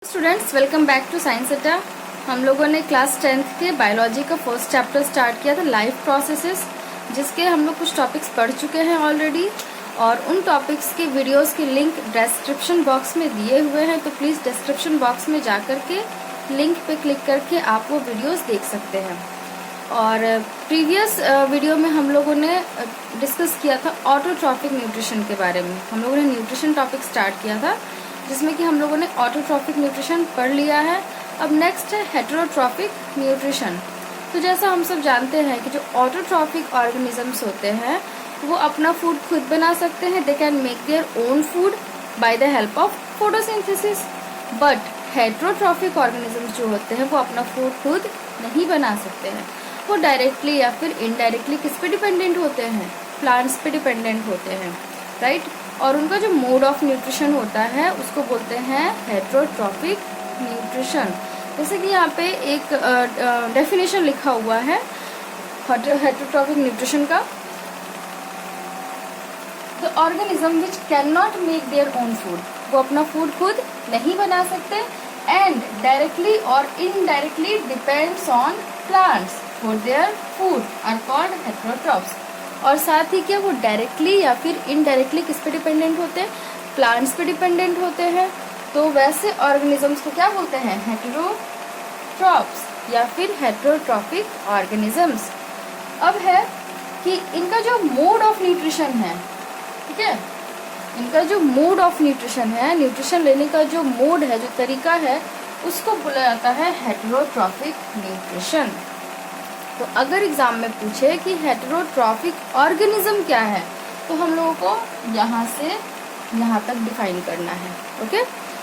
Students, welcome back to Science Adda. हम लोगों ने क्लास 10th के बायोलॉजी का फर्स्ट चैप्टर स्टार्ट किया था, लाइफ प्रोसेसेस, जिसके हम लोग कुछ टॉपिक्स पढ़ चुके हैं ऑलरेडी। और उन टॉपिक्स के वीडियोस के लिंक डिस्क्रिप्शन बॉक्स में दिए हुए हैं, तो प्लीज़ डिस्क्रिप्शन बॉक्स में जा कर के लिंक पे क्लिक करके आप वो वीडियोस देख सकते हैं। और प्रीवियस वीडियो में हम लोगों ने डिस्कस किया था ऑटोट्रॉफिक न्यूट्रिशन के बारे में। हम लोगों ने न्यूट्रिशन टॉपिक स्टार्ट किया था, जिसमें कि हम लोगों ने ऑटोट्रॉफिक न्यूट्रिशन पढ़ लिया है। अब नेक्स्ट है हेटेरोट्रॉफिक न्यूट्रिशन। तो जैसा हम सब जानते हैं कि जो ऑटोट्रॉफिक ऑर्गेनिजम्स होते हैं वो अपना फूड खुद बना सकते हैं। They can make their own food by the help of photosynthesis. But heterotrophic organisms जो होते हैं वो अपना फूड खुद नहीं बना सकते हैं। वो डायरेक्टली या फिर इनडायरेक्टली किस पे डिपेंडेंट होते हैं? प्लांट्स पे डिपेंडेंट होते हैं, राइट। और उनका जो मोड ऑफ न्यूट्रिशन होता है उसको बोलते हैं हेटेरोट्रॉफिक न्यूट्रिशन। जैसे कि यहाँ पे एक डेफिनेशन लिखा हुआ है हेटेरोट्रॉफिक न्यूट्रिशन का। The organism which can not make their own food, वो अपना फूड खुद नहीं बना सकते, एंड डायरेक्टली और indirectly depends on plants for their food are called heterotrophs. और साथ ही क्या वो डायरेक्टली या फिर इनडायरेक्टली किस पे डिपेंडेंट होते हैं? प्लांट्स पे डिपेंडेंट होते हैं। तो वैसे ऑर्गेनिजम्स को क्या बोलते हैं? हेटेरोट्रॉफ्स या फिर हेटेरोट्रॉफिक ऑर्गेनिजम्स। अब है कि इनका जो मोड ऑफ न्यूट्रिशन है, ठीक है, इनका जो मोड ऑफ न्यूट्रिशन है, न्यूट्रिशन लेने का जो मोड है, जो तरीका है, उसको बोला जाता है हेटेरोट्रॉफिक न्यूट्रिशन। तो अगर एग्जाम में पूछे कि हेटेरोट्रॉफिक ऑर्गेनिज्म क्या है, तो हम लोगों को यहाँ से यहाँ तक डिफाइन करना है, ओके।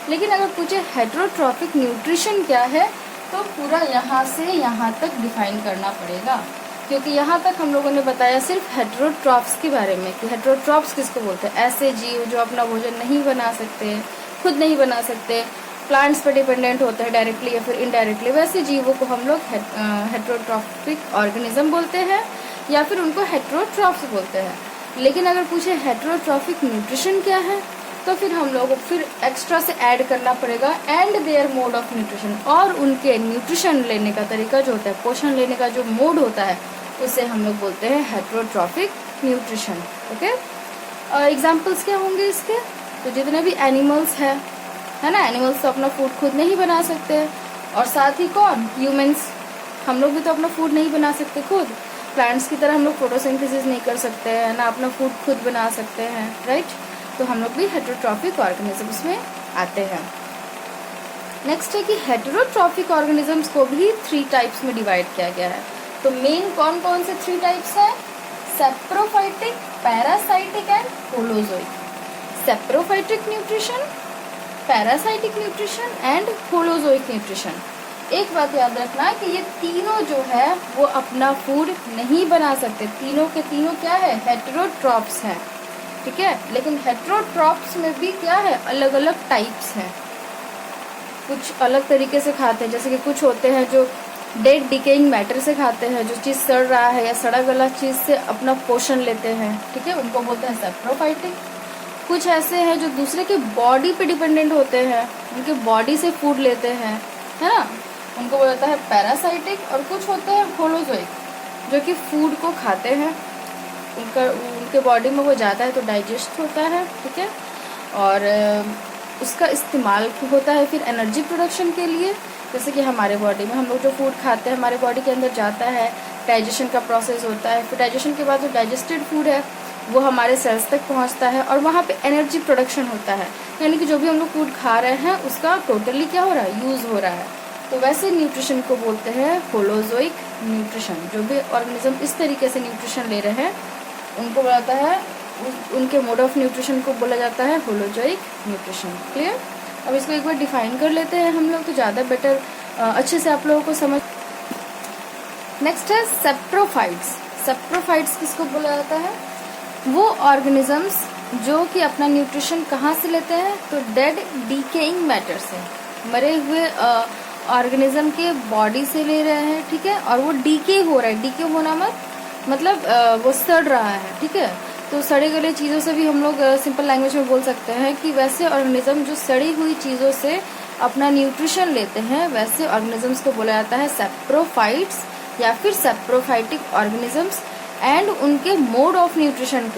लेकिन अगर पूछे हेटेरोट्रॉफिक न्यूट्रिशन क्या है, तो पूरा यहाँ से यहाँ तक डिफाइन करना पड़ेगा, क्योंकि यहाँ तक हम लोगों ने बताया सिर्फ हेटेरोट्रॉफ्स के बारे में कि हेटेरोट्रॉफ्स किसको बोलते हैं? ऐसे जीव जो अपना भोजन नहीं बना सकते, खुद नहीं बना सकते, प्लांट्स पर डिपेंडेंट होते हैं डायरेक्टली या फिर इनडायरेक्टली, वैसे जीवों को हम लोग हेटेरोट्रॉफिक ऑर्गेनिज्म बोलते हैं या फिर उनको हेटेरोट्रॉफ्स बोलते हैं। लेकिन अगर पूछे हेटेरोट्रॉफिक न्यूट्रिशन क्या है, तो फिर हम लोगों को फिर एक्स्ट्रा से ऐड करना पड़ेगा and their mode of nutrition, और उनके न्यूट्रिशन लेने का तरीका जो होता है, पोषण लेने का जो मोड होता है, उसे हम लोग बोलते हैं हेटेरोट्रॉफिक न्यूट्रिशन, ओके। एग्जाम्पल्स क्या होंगे इसके? तो जितने भी एनिमल्स है ना, एनिमल्स तो अपना फूड खुद नहीं बना सकते, और साथ ही कौन? ह्यूमंस, हम लोग भी तो अपना फूड नहीं बना सकते खुद। प्लांट्स की तरह हम लोग फोटोसिंथेसिस नहीं कर सकते हैं ना, अपना फूड खुद बना सकते हैं, राइट। तो हम लोग भी हेटेरोट्रॉफिक ऑर्गेनिजम्स में आते हैं। नेक्स्ट है कि हेटेरोट्रॉफिक ऑर्गेनिजम्स को भी 3 टाइप्स में डिवाइड किया गया है। तो मेन कौन कौन से 3 टाइप्स हैं? Saprophytic, parasitic and holozoic. Saprophytic nutrition, parasitic nutrition and holozoic nutrition. एक बात याद रखना कि ये तीनों जो है वो अपना फूड नहीं बना सकते। तीनों के तीनों क्या है? हेटेरोट्रॉफ्स हैं, ठीक है। लेकिन हेटेरोट्रॉफ्स में भी क्या है? अलग अलग टाइप्स हैं। कुछ अलग तरीके से खाते हैं, जैसे कि कुछ होते हैं जो डेड डिकेइंग मैटर से खाते हैं, जो चीज़ सड़ रहा है या सड़ा गला चीज़ से अपना पोषण लेते हैं, ठीक है, उनको बोलते हैं सेप्रोफाइटिक। कुछ ऐसे हैं जो दूसरे के बॉडी पे डिपेंडेंट होते हैं, उनके बॉडी से फूड लेते हैं, है ना, उनको बोला जाता है पैरासाइटिक। और कुछ होते हैं होलोजोइक, जो कि फूड को खाते हैं, उनके बॉडी में वो जाता है तो डाइजेस्ट होता है, ठीक है, और उसका इस्तेमाल होता है फिर एनर्जी प्रोडक्शन के लिए। जैसे कि हमारे बॉडी में हम लोग जो फूड खाते हैं, हमारे बॉडी के अंदर जाता है, डाइजेशन का प्रोसेस होता है, फिर डाइजेशन के बाद जो डाइजेस्टेड फूड है वो हमारे सेल्स तक पहुंचता है, और वहाँ पे एनर्जी प्रोडक्शन होता है, यानी कि जो भी हम लोग फूड खा रहे हैं उसका टोटली क्या हो रहा है? यूज़ हो रहा है। तो वैसे न्यूट्रिशन को बोलते हैं होलोजोइक न्यूट्रिशन। जो भी ऑर्गेनिज्म इस तरीके से न्यूट्रिशन ले रहे हैं उनको बोला जाता है, उनके मोड ऑफ न्यूट्रिशन को बोला जाता है होलोजोइक न्यूट्रिशन। क्लियर? अब इसको एक बार डिफाइन कर लेते हैं हम लोग, तो ज़्यादा बेटर अच्छे से आप लोगों को समझ। नेक्स्ट है सेप्रोफाइट्स। सेप्रोफाइट्स किसको बोला जाता है? वो ऑर्गेनिजम्स जो कि अपना न्यूट्रिशन कहाँ से लेते हैं? तो डेड डिकेइंग मैटर से, मरे हुए ऑर्गेनिज्म के बॉडी से ले रहे हैं, ठीक है, और वो डीके हो रहा है। डीके होना मतलब वो सड़ रहा है, ठीक है। तो सड़े गले चीज़ों से भी हम लोग सिंपल लैंग्वेज में बोल सकते हैं कि वैसे ऑर्गेनिज्म जो सड़ी हुई चीज़ों से अपना न्यूट्रिशन लेते हैं वैसे ऑर्गेनिजम्स को बोला जाता है सेप्रोफाइट्स या फिर सेप्रोफाइटिक ऑर्गेनिजम्स। एंड उनके mode of nutrition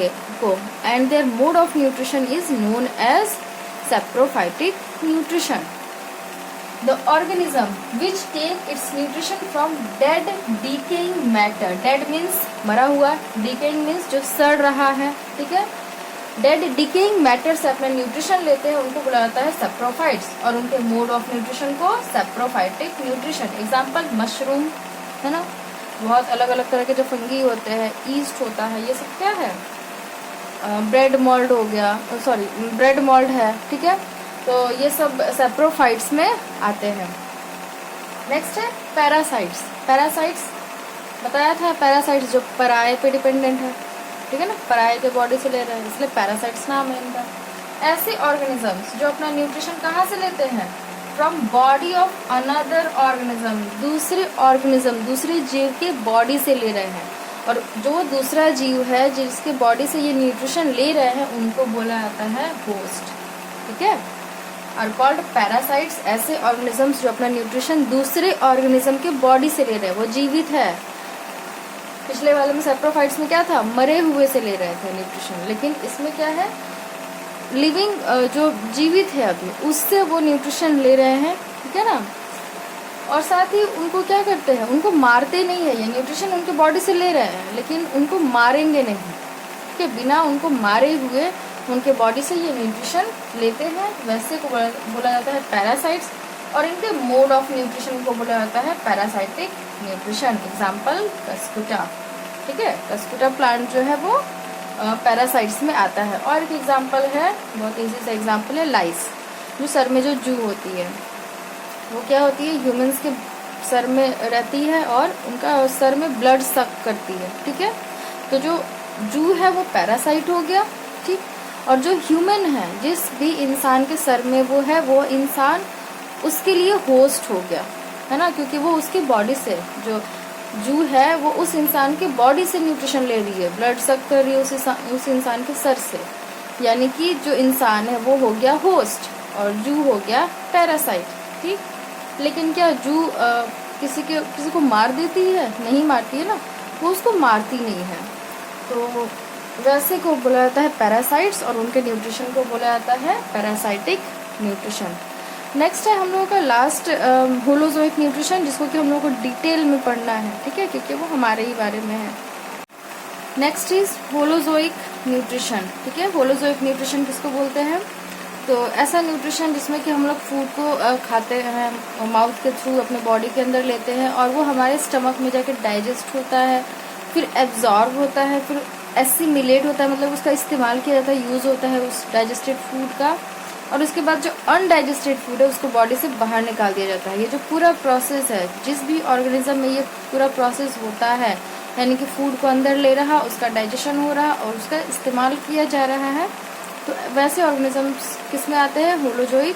and their mode of nutrition is known as saprophytic nutrition. The organism which take its nutrition from dead decaying matter, dead means मरा हुआ, डिकेइंग मीन्स जो सड़ रहा है, ठीक है। डेड डिकेइंग मैटर से अपना न्यूट्रिशन लेते हैं, उनको बोला जाता है सेप्रोफाइट्स, और उनके मोड ऑफ न्यूट्रिशन को सेप्रोफाइटिक न्यूट्रिशन। एग्जाम्पल मशरूम है ना, बहुत अलग अलग तरह के जो फंगी होते हैं, ईस्ट होता है, ये सब क्या है, ब्रेड मॉल्ड हो गया, सॉरी ब्रेड मॉल्ड है, ठीक है। तो ये सब सेप्रोफाइट्स में आते हैं। नेक्स्ट है पैरासाइट्स। पैरासाइट्स बताया था, पैरासाइट्स जो पराये पे डिपेंडेंट है, ठीक है ना, पराये के बॉडी से ले रहे हैं, इसलिए पैरासाइट्स नाम है इनका। ऐसे ऑर्गेनिजम्स जो अपना न्यूट्रिशन कहाँ से लेते हैं, from body of another organism, दूसरे ऑर्गेनिज्म दूसरे जीव के बॉडी से ले रहे हैं, और जो दूसरा जीव है जिसके बॉडी से ये न्यूट्रिशन ले रहे हैं उनको बोला जाता है होस्ट, ठीक है। आर कॉल्ड पैरासाइट्स, ऐसे ऑर्गेनिजम्स जो अपना न्यूट्रिशन दूसरे ऑर्गेनिज्म के बॉडी से ले रहे हैं, वो जीवित है। पिछले वाले में सेप्रोफाइट्स में क्या था, मरे हुए से ले रहे थे न्यूट्रिशन, लेकिन इसमें क्या है, लिविंग जो जीवित है अभी उससे वो न्यूट्रिशन ले रहे हैं, ठीक है ना। और साथ ही उनको क्या करते हैं, उनको मारते नहीं है, ये न्यूट्रिशन उनके बॉडी से ले रहे हैं लेकिन उनको मारेंगे नहीं, ठीक है, बिना उनको मारे हुए उनके बॉडी से ये न्यूट्रिशन लेते हैं, वैसे को बोला जाता है पैरासाइट्स। और इनके मोड ऑफ न्यूट्रिशन को बोला जाता है पैरासाइटिक न्यूट्रिशन। एग्जाम्पल कस्कुटा, ठीक है, कस्कुटा प्लांट जो है वो पैरासाइट्स में आता है। और एक एग्जाम्पल है, बहुत इजी सा एग्जाम्पल है, लाइस, जो सर में जो जू होती है वो क्या होती है, ह्यूमंस के सर में रहती है और उनका सर में ब्लड सक करती है, ठीक है। तो जो जू है वो पैरासाइट हो गया, ठीक। और जो ह्यूमन है, जिस भी इंसान के सर में वो है, वो इंसान उसके लिए होस्ट हो गया, है ना, क्योंकि वो उसकी बॉडी से, जो जू है वो उस इंसान के बॉडी से न्यूट्रिशन ले रही है, ब्लड सक कर रही है उस इंसान के सर से, यानी कि जो इंसान है वो हो गया होस्ट और जू हो गया पैरासाइट, ठीक। लेकिन क्या जू किसी को मार देती है, नहीं मारती है ना, वो उसको मारती नहीं है, तो वैसे को बोला जाता है पैरासाइट्स, और उनके न्यूट्रिशन को बोला जाता है पैरासाइटिक न्यूट्रिशन। नेक्स्ट है हम लोगों का लास्ट होलोजोइक न्यूट्रिशन, जिसको कि हम लोगों को डिटेल में पढ़ना है, ठीक है, क्योंकि वो हमारे ही बारे में है। नेक्स्ट इज होलोजोइक न्यूट्रिशन, ठीक है। होलोजोइक न्यूट्रिशन किसको बोलते हैं, तो ऐसा न्यूट्रिशन जिसमें कि हम लोग फूड को खाते हैं, माउथ के थ्रू अपने बॉडी के अंदर लेते हैं, और वो हमारे स्टमक में जाके डाइजेस्ट होता है, फिर एब्जॉर्ब होता है, फिर एसिमिलेट होता है, मतलब उसका इस्तेमाल किया जाता है, यूज़ होता है उस डाइजेस्टेड फूड का, और उसके बाद जो अनडाइजेस्टेड फूड है उसको बॉडी से बाहर निकाल दिया जाता है। ये जो पूरा प्रोसेस है, जिस भी ऑर्गेनिज्म में ये पूरा प्रोसेस होता है, यानी कि फूड को अंदर ले रहा, उसका डाइजेशन हो रहा और उसका इस्तेमाल किया जा रहा है, तो वैसे ऑर्गेनिजम्स किस में आते हैं, होलोजोइक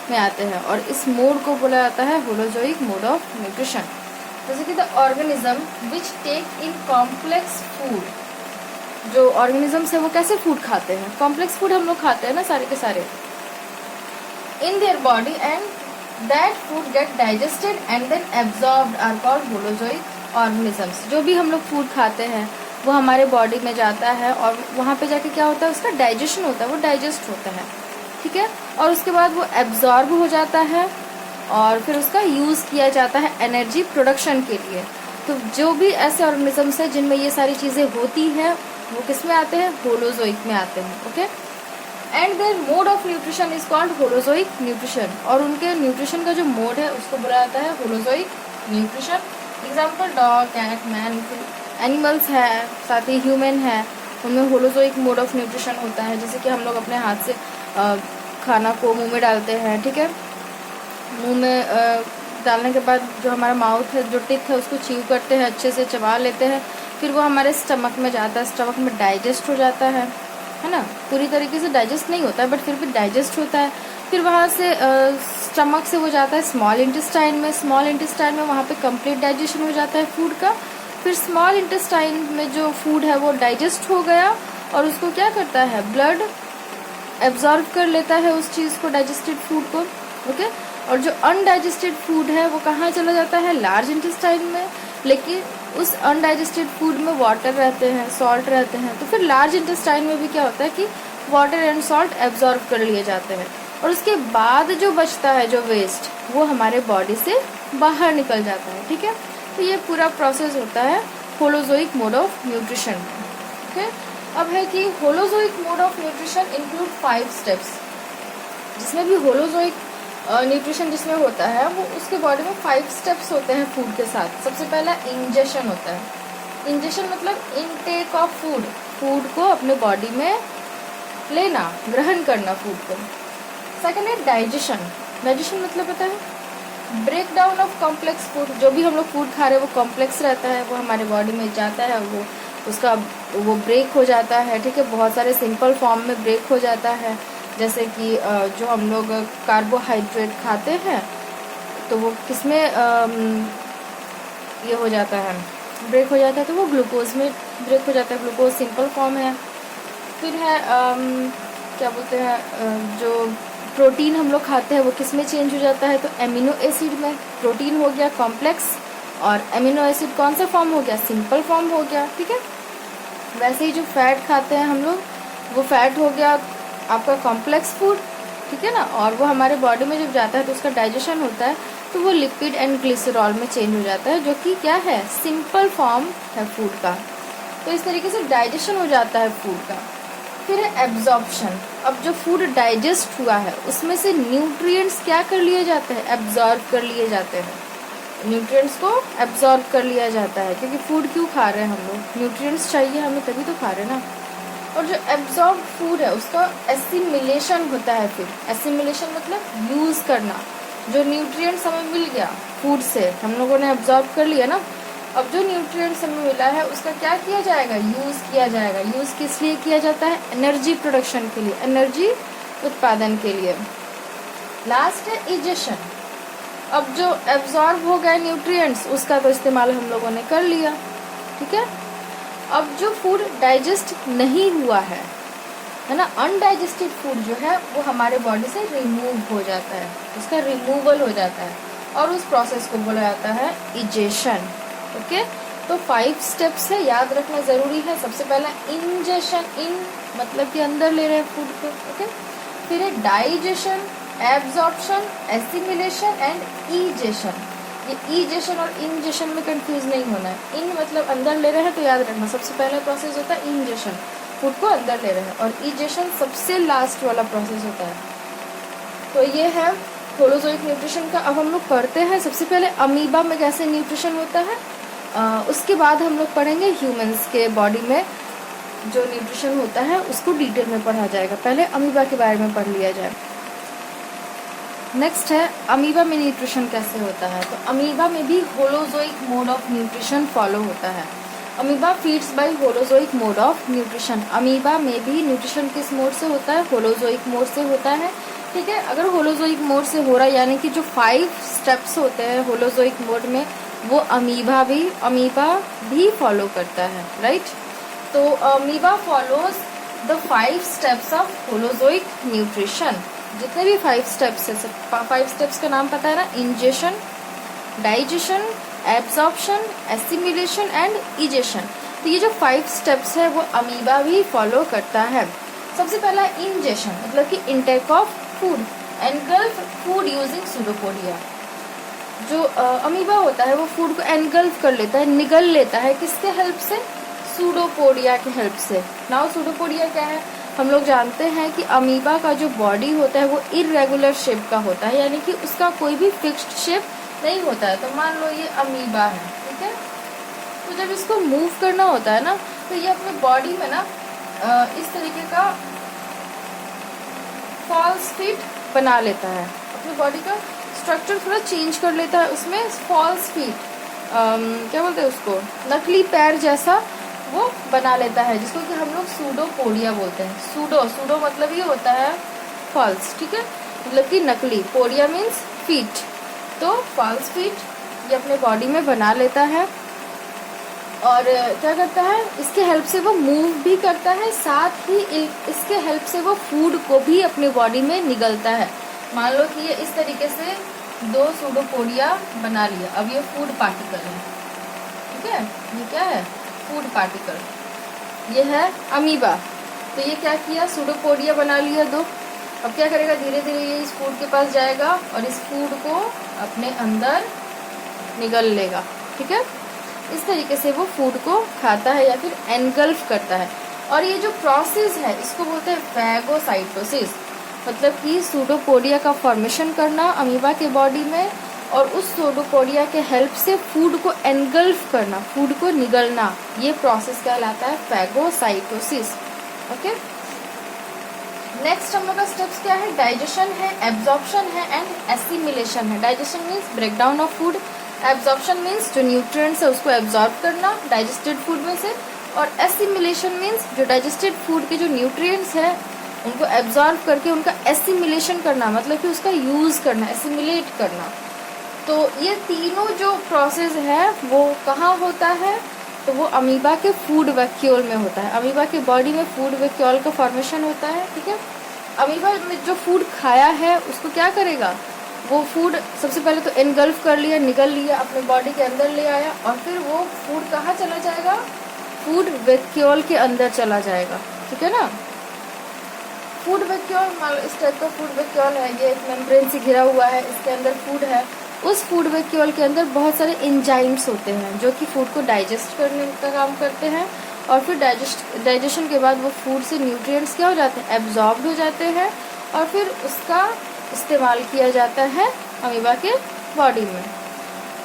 में आते हैं, और इस मोड को बोला जाता है होलोजोइक मोड ऑफ न्यूट्रिशन। जैसे कि the organism which take in complex food, जो ऑर्गेनिजम्स है वो कैसे फूड खाते हैं, कॉम्प्लेक्स फूड हम लोग खाते हैं ना सारे के सारे, in their body and that food get digested and then absorbed are called holozoic organisms. जो भी हम लोग फूड खाते हैं वो हमारे बॉडी में जाता है और वहाँ पे जाके क्या होता है, उसका डाइजेशन होता है, वो डाइजेस्ट होता है, ठीक है, और उसके बाद वो एब्जॉर्ब हो जाता है और फिर उसका यूज़ किया जाता है एनर्जी प्रोडक्शन के लिए। तो जो भी ऐसे ऑर्गेनिजम्स हैं जिनमें ये सारी चीज़ें होती हैं वो किस में आते हैं, होलोजोइक में आते हैं, okay. And their mode of nutrition is called holozoic nutrition, और उनके न्यूट्रिशन का जो मोड है उसको बोला जाता है holozoic nutrition. Example dog, cat, man, animals है, साथ ही ह्यूमन है, उनमें होलोजोइक मोड ऑफ न्यूट्रिशन होता है। जैसे कि हम लोग अपने हाथ से खाना को मुंह में डालते हैं, ठीक है, मुंह में डालने के बाद जो हमारा माउथ है, जो टिथ है, उसको च्यू करते हैं, अच्छे से चबा लेते हैं, फिर वो हमारे स्टमक में जाता है, स्टमक में डाइजेस्ट हो जाता है ना, पूरी तरीके से डाइजेस्ट नहीं होता है बट फिर भी डाइजेस्ट होता है। फिर वहाँ से स्टमक से वो जाता है स्मॉल इंटेस्टाइन में, स्मॉल इंटेस्टाइन में वहाँ पे कंप्लीट डाइजेशन हो जाता है फूड का। फिर स्मॉल इंटेस्टाइन में जो फूड है वो डाइजेस्ट हो गया और उसको क्या करता है, ब्लड एब्जॉर्ब कर लेता है उस चीज़ को, डाइजेस्टेड फूड को, ओके। और जो अनडाइजेस्टेड फूड है वो कहाँ चला जाता है, लार्ज इंटेस्टाइन में। लेकिन उस अनडाइजेस्टेड फूड में वाटर रहते हैं, सॉल्ट रहते हैं, तो फिर लार्ज इंटेस्टाइन में भी क्या होता है कि वाटर एंड सॉल्ट एब्जॉर्ब कर लिए जाते हैं, और उसके बाद जो बचता है, जो वेस्ट, वो हमारे बॉडी से बाहर निकल जाता है। ठीक है, तो ये पूरा प्रोसेस होता है होलोजोइक मोड ऑफ न्यूट्रिशन। ठीक है, अब है कि holozoic mode of nutrition include 5 steps, जिसमें भी होलोजोइक न्यूट्रिशन जिसमें होता है वो उसके बॉडी में 5 स्टेप्स होते हैं फूड के साथ। सबसे पहला इंजेशन होता है। इंजेशन मतलब इनटेक ऑफ फूड, फूड को अपने बॉडी में लेना, ग्रहण करना फूड को। सेकेंड है डाइजेशन। डाइजेशन मतलब पता है break down of complex food. जो भी हम लोग फूड खा रहे हैं वो कॉम्प्लेक्स रहता है, वो हमारे बॉडी में जाता है, वो ब्रेक हो जाता है। ठीक है, बहुत सारे सिंपल फॉर्म में ब्रेक हो जाता है, जैसे कि जो हम लोग कार्बोहाइड्रेट खाते हैं तो वो किसमें ये हो जाता है, ब्रेक हो जाता है, तो वो ग्लूकोज में ब्रेक हो जाता है। ग्लूकोज सिंपल फॉर्म है। फिर है क्या बोलते हैं, जो प्रोटीन हम लोग खाते हैं वो किस में चेंज हो जाता है, तो एमिनो एसिड में। प्रोटीन हो गया कॉम्प्लेक्स, और एमिनो एसिड कौन सा फॉर्म हो गया, सिंपल फॉर्म हो गया। ठीक है, वैसे ही जो फैट खाते हैं हम लोग, वो फैट हो गया आपका कॉम्प्लेक्स फूड। ठीक है ना, और वो हमारे बॉडी में जब जाता है तो उसका डाइजेशन होता है, तो वो लिपिड एंड ग्लिसरॉल में चेंज हो जाता है, जो कि क्या है, सिंपल फॉर्म है फूड का। तो इस तरीके से डाइजेशन हो जाता है फूड का। फिर है एब्जॉर्प्शन। अब जो फूड डाइजेस्ट हुआ है उसमें से न्यूट्रिएंट्स क्या कर लिए जाते हैं, एब्जॉर्ब कर लिए जाते हैं। न्यूट्रिएंट्स को एब्जॉर्ब कर लिया जाता है, क्योंकि फूड क्यों खा रहे हैं हम लोग, न्यूट्रिएंट्स चाहिए हमें, तभी तो खा रहे हैं ना। और जो एब्जॉर्ब फूड है उसका एसिमिलेशन होता है। फिर एसिमिलेशन मतलब यूज़ करना। जो न्यूट्रिएंट्स हमें मिल गया फूड से, हम लोगों ने एब्जॉर्ब कर लिया ना, अब जो न्यूट्रिएंट्स हमें मिला है उसका क्या किया जाएगा, यूज़ किया जाएगा। यूज़ किस लिए किया जाता है, एनर्जी प्रोडक्शन के लिए, एनर्जी उत्पादन के लिए। लास्ट है इजेशन। अब जो एब्जॉर्ब हो गए न्यूट्रिएंट्स उसका तो इस्तेमाल हम लोगों ने कर लिया। ठीक है, अब जो फूड डाइजेस्ट नहीं हुआ है ना, अनडाइजेस्टेड फूड जो है वो हमारे बॉडी से रिमूव हो जाता है, उसका रिमूवल हो जाता है, और उस प्रोसेस को बोला जाता है इजेशन। ओके, तो 5 स्टेप्स है, याद रखना ज़रूरी है। सबसे पहला इंजेशन, इन मतलब कि अंदर ले रहे हैं फूड को। ओके, फिर है digestion, absorption, assimilation and egestion. ये इजेशन और इंजेशन में कंफ्यूज नहीं होना है। इन मतलब अंदर ले रहे हैं, तो याद रखना सबसे पहला प्रोसेस होता है इंजेशन, फूड को अंदर ले रहे हैं, और इजेशन सबसे लास्ट वाला प्रोसेस होता है। तो ये है होलोजोइक न्यूट्रिशन का। अब हम लोग पढ़ते हैं सबसे पहले अमीबा में कैसे न्यूट्रिशन होता है, उसके बाद हम लोग पढ़ेंगे ह्यूमंस के बॉडी में जो न्यूट्रिशन होता है उसको डिटेल में पढ़ा जाएगा। पहले अमीबा के बारे में पढ़ लिया जाए। नेक्स्ट है अमीबा में न्यूट्रिशन कैसे होता है। तो अमीबा में भी holozoic mode of nutrition follow होता है। Amoeba feeds by holozoic mode of nutrition. Amoeba में भी न्यूट्रिशन किस मोड से होता है, होलोजोइक मोड से होता है। ठीक है, अगर होलोजोइक मोड से हो रहा है, यानी कि जो 5 स्टेप्स होते हैं होलोजोइक मोड में, वो अमीबा भी फॉलो करता है, राइट। तो amoeba follows the 5 steps of holozoic nutrition. जितने भी 5 स्टेप्स है, 5 स्टेप्स का नाम पता है ना, ingestion, digestion, absorption, assimilation and egestion. तो ये जो 5 स्टेप्स है वो अमीबा भी फॉलो करता है। सबसे पहला इंजेशन मतलब कि intake of food, engulf food using pseudopodia. जो अमीबा होता है वो फूड को एनगल्फ कर लेता है, निगल लेता है, किसके हेल्प से, सूडोपोडिया के हेल्प से। नाउ सूडोपोडिया क्या है, हम लोग जानते हैं कि अमीबा का जो बॉडी होता है वो इरेगुलर शेप का होता है, यानी कि उसका कोई भी फिक्स्ड शेप नहीं होता है। तो मान लो ये अमीबा है, ठीक है, तो जब इसको मूव करना होता है ना, तो ये अपने बॉडी में ना इस तरीके का फॉल्स फीट बना लेता है, अपनी बॉडी का स्ट्रक्चर थोड़ा चेंज कर लेता है, उसमें फॉल्स फीट क्या बोलते हैं उसको, नकली पैर जैसा वो बना लेता है, जिसको कि हम लोग सूडोपोडिया बोलते हैं। सूडो मतलब ये होता है फॉल्स, ठीक है, मतलब कि नकली, पोडिया मीन्स फीट, तो फॉल्स फीट ये अपने बॉडी में बना लेता है। और क्या करता है, इसके हेल्प से वो मूव भी करता है, साथ ही इसके हेल्प से वो फूड को भी अपनी बॉडी में निगलता है। मान लो कि ये इस तरीके से 2 सूडोपोडिया बना लिया। अब ये फूड पार्टिकल है, ठीक है, ये क्या है, फूड पार्टिकल। ये है अमीबा, तो ये क्या किया, सूडोपोडिया बना लिया 2। अब क्या करेगा, धीरे धीरे ये इस फूड के पास जाएगा और इस फूड को अपने अंदर निगल लेगा, ठीक है। इस तरीके से वो फूड को खाता है या फिर एनगल्फ करता है। और ये जो प्रोसेस है इसको बोलते हैं फैगोसाइटोसिस, मतलब कि सूडोपोडिया का फॉर्मेशन करना अमीबा के बॉडी में और उस सूडोपोडिया के हेल्प से फूड को एनगल्फ करना, फूड को निगलना, ये प्रोसेस कहलाता है फैगोसाइटोसिस। ओके, नेक्स्ट हम लोग का स्टेप्स क्या है, डाइजेशन है, एब्जॉर्प्शन है एंड एसिमिलेशन है। Digestion means break down of food, absorption means जो न्यूट्रिएंट्स है उसको एब्जॉर्ब करना डाइजेस्टेड फूड में से, और एसिमिलेशन मीन्स जो डाइजेस्टेड फूड के जो न्यूट्रिएंट्स है उनको एब्जॉर्ब करके उनका एसिमिलेशन करना, मतलब कि उसका यूज करना, एसिमिलेट करना। तो ये तीनों जो प्रोसेस है वो कहाँ होता है, तो वो अमीबा के फूड वैक्यूल में होता है। अमीबा के बॉडी में फूड वैक्यूल का फॉर्मेशन होता है, ठीक है। अमीबा में जो फूड खाया है उसको क्या करेगा, वो फूड सबसे पहले तो एनगल्फ कर लिया, निगल लिया, अपने बॉडी के अंदर ले आया, और फिर वो फूड कहाँ चला जाएगा, फूड वैक्यूल के अंदर चला जाएगा, ठीक है ना। फूड वैक्यूल इस टाइप का फूड वैक्यूल है, ये एक मेम्ब्रेन से घिरा हुआ है, इसके अंदर फूड है। उस फूड वैक्यूल के अंदर बहुत सारे एंजाइम्स होते हैं जो कि फूड को डाइजेस्ट करने का काम करते हैं, और फिर डाइजेशन के बाद वो फूड से न्यूट्रिएंट्स क्या हो जाते हैं, एब्जॉर्ब्ड हो जाते हैं, और फिर उसका इस्तेमाल किया जाता है अमीबा के बॉडी में।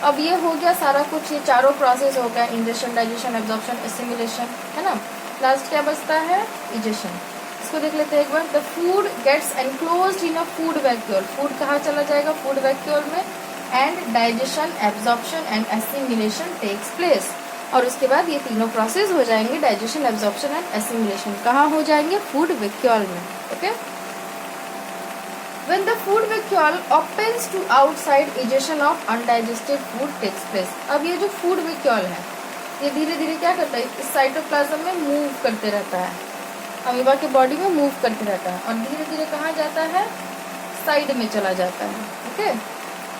अब ये हो गया सारा कुछ, ये चारों प्रोसेस हो गया, इंजेशन, डाइजेशन, एब्जॉर्प्शन, एसिमिलेशन, है ना। लास्ट क्या बचता है, इजेशन। इसको देख लेते हैं एक बार। The food gets enclosed in a food vacuole, food कहाँ चला जाएगा, फूड वैक्यूल में, and digestion, absorption and assimilation takes place. और उसके बाद ये तीनों प्रोसेस हो जाएंगे, डाइजेशन, एब्जॉर्प्शन एंड एसिमिलेशन, कहाँ हो जाएंगे, फूड वैक्यूल में। Okay, when the food vacuole opens to outside, egestion of undigested food takes place। अब ये जो फूड वैक्यूल है ये धीरे धीरे क्या करता है, इस साइटोप्लाज्म में मूव करते रहता है, अमीबा के बॉडी में मूव करते रहता है, और धीरे धीरे कहाँ जाता है, साइड में चला जाता है। ओके,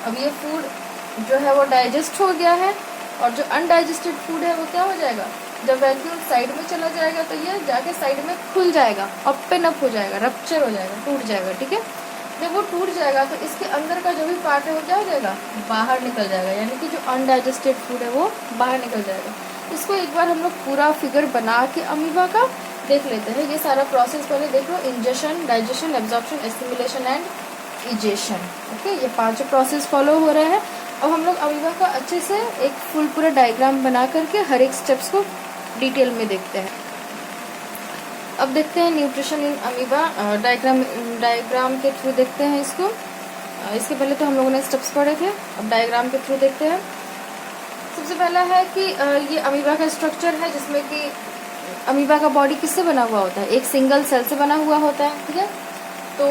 अब ये फूड जो है वो डाइजेस्ट हो गया है, और जो अनडाइजेस्टेड फूड है वो क्या हो जाएगा, जब वैक्यूल साइड में चला जाएगा तो ये जाके साइड में खुल जाएगा, ओपन अप हो जाएगा, रप्चर हो जाएगा, टूट जाएगा, ठीक है। जब वो टूट जाएगा तो इसके अंदर का जो भी पार्ट है वो क्या हो जाएगा, बाहर निकल जाएगा, यानी कि जो अनडाइजेस्टेड फूड है वो बाहर निकल जाएगा। इसको एक बार हम लोग पूरा फिगर बना के अमीबा का देख लेते हैं। ये सारा प्रोसेस पहले देख लो, ingestion, digestion, absorption, assimilation and egestion. Okay, ये 5 प्रोसेस फॉलो हो रहे हैं। अब हम लोग अमीबा का अच्छे से एक फुल पूरा डायग्राम बना करके हर एक स्टेप्स को डिटेल में देखते हैं। अब देखते हैं न्यूट्रिशन इन अमीबा, डायग्राम के थ्रू देखते हैं इसको। इसके पहले तो हम लोगों ने स्टेप्स पढ़े थे, अब डायग्राम के थ्रू देखते हैं। सबसे पहला है कि ये अमीबा का स्ट्रक्चर है, जिसमें कि अमीबा का बॉडी किससे बना हुआ होता है, एक सिंगल सेल से बना हुआ होता है, ठीक है। तो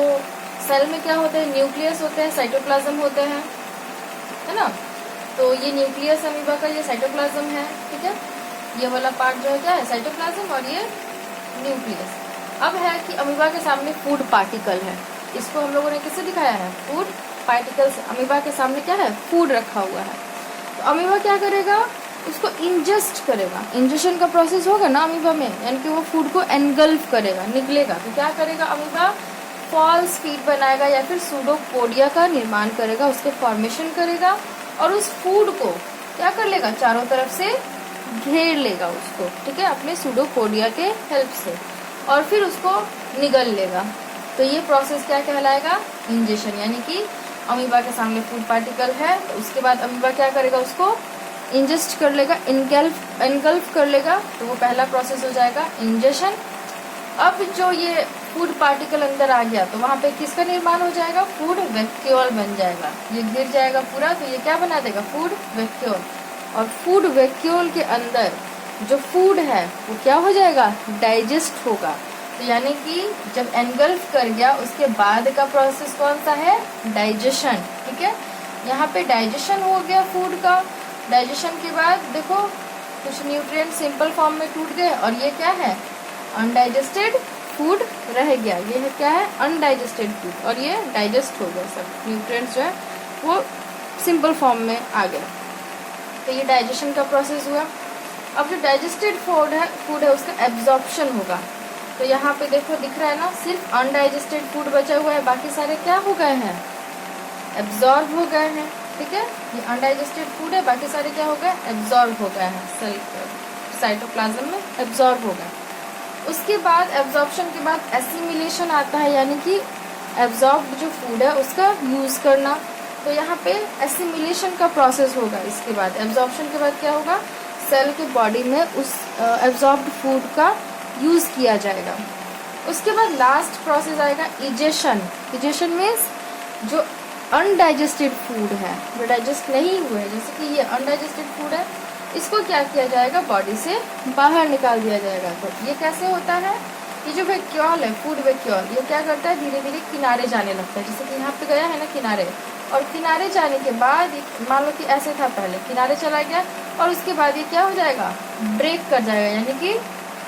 सेल में क्या होते हैं, न्यूक्लियस होते हैं, साइटोप्लाज्म होते हैं, है ना। तो ये न्यूक्लियस अमीबा का, ये साइटोप्लाज्म है, ठीक है। ये वाला पार्ट जो है क्या है, साइटोप्लाज्म, और ये न्यूक्लियस। अब है कि अमीबा के सामने फूड पार्टिकल है, इसको हम लोगों ने किससे दिखाया है, फूड पार्टिकल से। अमीबा के सामने क्या है, फूड रखा हुआ है। तो अमीबा क्या करेगा, उसको इंजेस्ट करेगा, इंजेशन का प्रोसेस होगा ना अमीबा में, यानी कि वो फूड को एनगल्फ करेगा, निकलेगा। तो क्या करेगा अमीबा, फॉल्स फीड बनाएगा या फिर सूडोपोडिया का निर्माण करेगा, उसके फॉर्मेशन करेगा, और उस फूड को क्या कर लेगा, चारों तरफ से घेर लेगा उसको, ठीक है, अपने सूडोपोडिया के हेल्प से, और फिर उसको निगल लेगा। तो ये प्रोसेस क्या कहलाएगा, इंजेशन। यानी कि अमीबा के सामने फूड पार्टिकल है, तो उसके बाद अमीबा क्या करेगा, उसको इंजेस्ट कर लेगा, एनगल्फ कर लेगा, तो वो पहला प्रोसेस हो जाएगा इंजेशन। अब जो ये फूड पार्टिकल अंदर आ गया तो वहाँ पे किसका निर्माण हो जाएगा, फूड वैक्यूल बन जाएगा, ये गिर जाएगा पूरा, तो ये क्या बना देगा, फूड वैक्यूल। और फूड वैक्यूल के अंदर जो फूड है वो क्या हो जाएगा, डाइजेस्ट होगा। तो यानी कि जब एनगल्फ कर गया उसके बाद का प्रोसेस कौन सा है, डाइजेशन, ठीक है। यहाँ पे डाइजेशन हो गया फूड का। डाइजेशन के बाद देखो कुछ न्यूट्रिएंट सिंपल फॉर्म में टूट गए, और ये क्या है, अनडाइजेस्टेड फूड रह गया। ये है क्या है, अनडाइजेस्टेड फूड, और ये डाइजेस्ट हो गया, सब न्यूट्रिएंट्स जो है वो सिंपल फॉर्म में आ गया। तो ये डाइजेशन का प्रोसेस हुआ। अब जो डाइजेस्टेड फूड है उसका एब्जॉर्प्शन होगा। तो यहाँ पे देखो दिख रहा है ना, सिर्फ अनडाइजेस्टेड फूड बचा हुआ है, बाकी सारे क्या हो गए हैं, एब्जॉर्ब हो गए हैं। ठीक है, ये अनडाइजेस्टेड फूड है, बाकी सारे क्या हो गए, एब्जॉर्ब हो गए हैं, सेल साइटोप्लाज्म में एब्जॉर्ब हो गए। उसके बाद एब्जॉर्प्शन के बाद एसिमिलेशन आता है, यानी कि एब्जॉर्ब जो फूड है उसका यूज़ करना। तो यहाँ पे एसिमिलेशन का प्रोसेस होगा। इसके बाद एब्जॉर्प्शन के बाद क्या होगा, सेल के बॉडी में उस एब्जॉर्ब्ड फूड का यूज़ किया जाएगा। उसके बाद लास्ट प्रोसेस आएगा इजेशन। इजेशन मीन्स जो अनडाइजेस्टेड फूड है, जो डाइजेस्ट नहीं हुए, जैसे कि ये अनडाइजेस्टेड फूड है, इसको क्या किया जाएगा, बॉडी से बाहर निकाल दिया जाएगा। तो ये कैसे होता है, ये जो वैक्यूल है, फूड वैक्यूल, ये क्या करता है, धीरे धीरे किनारे जाने लगता है। जैसे कि यहाँ पे गया है ना किनारे, और किनारे जाने के बाद मान लो कि ऐसे था पहले, किनारे चला गया, और उसके बाद ये क्या हो जाएगा, ब्रेक कर जाएगा, यानी कि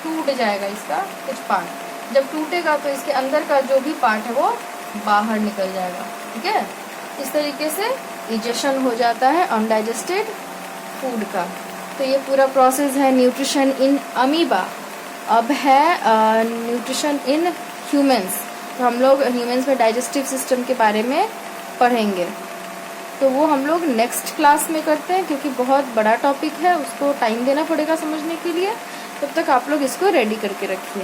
टूट जाएगा इसका कुछ पार्ट। जब टूटेगा तो इसके अंदर का जो भी पार्ट है वो बाहर निकल जाएगा। ठीक है, इस तरीके से इजेशन हो जाता है अनडाइजेस्टेड फूड का। तो ये पूरा प्रोसेस है न्यूट्रिशन इन अमीबा। अब है न्यूट्रिशन इन ह्यूमंस। तो हम लोग ह्यूमंस में डाइजेस्टिव सिस्टम के बारे में पढ़ेंगे, तो वो हम लोग नेक्स्ट क्लास में करते हैं, क्योंकि बहुत बड़ा टॉपिक है, उसको टाइम देना पड़ेगा समझने के लिए। तब तक आप लोग इसको रेडी करके रखिए।